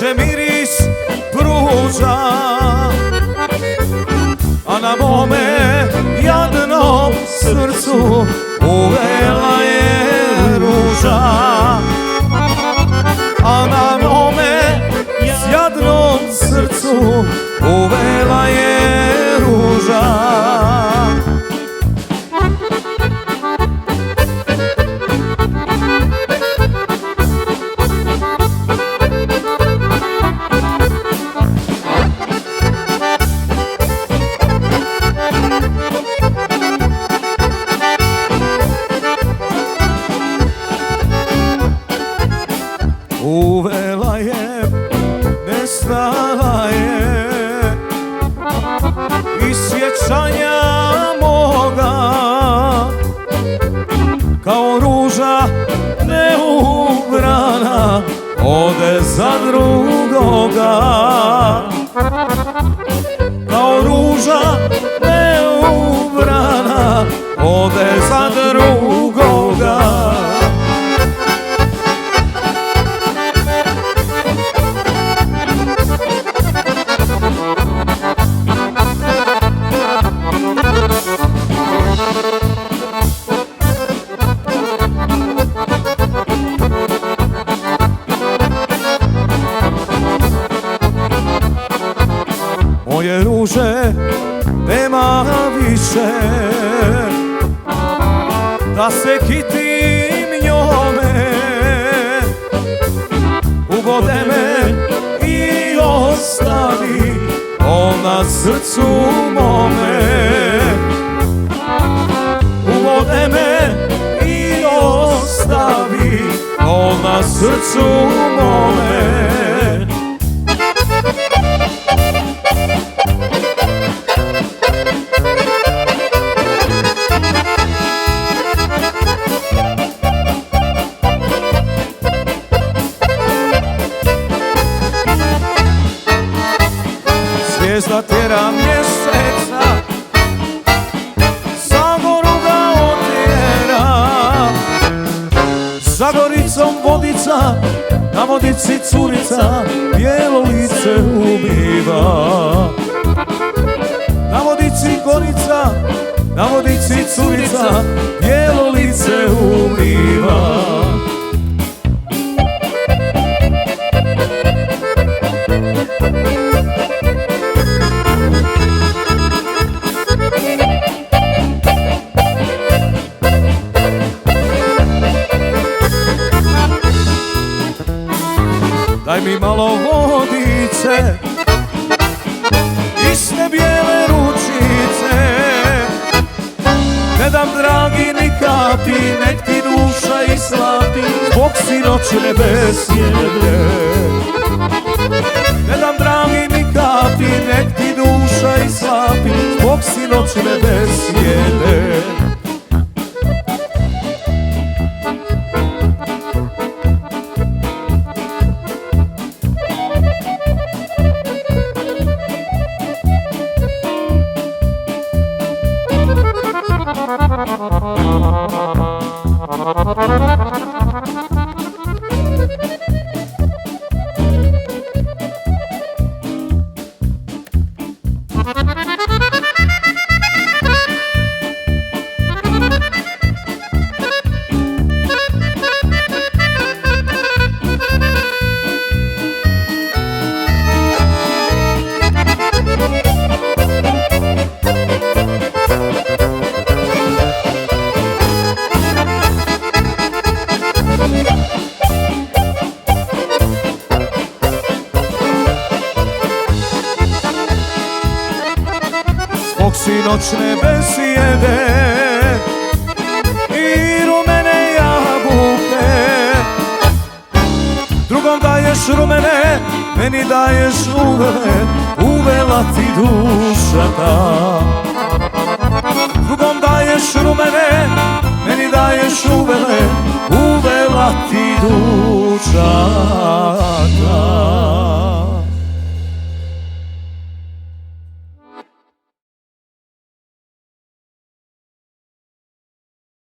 svježe miris pruža, a na mome jadnom srcu uvela je ruža. A na mome jadnom srcu uvela je ruža. Uvela je, nestala je iz sjećanja moga, kao ruža neubrana ode za drugoga. Kao ruža neubrana ode za drugoga. Moje ruže nema više, da se kitim njome. Ubode me i ostavi bol na srcu mome. Ubode me i ostavi bol na srcu mome. Zvijezda tjera mjeseca, za goru ga otjera. Za goricom vodica, na vodici curica bijelo lice ubiva. Na vodici gorica, na vodici curica bijelo lice ubiva. Daj mi malo vodice iz te bijele ručice, ne dam dragi ni kapi, nek ti duša islapi zbog sinoćne besjede. Ne dam dragi ni kapi, nek ti duša islapi zbog sinoćne besjede. Zbog sinoćne besjede i rumene jabuke, drugom daješ rumene, meni daješ uvele, uvela ti duša ta. Drugom daješ rumene, meni daješ uvele, uvela ti duša ta.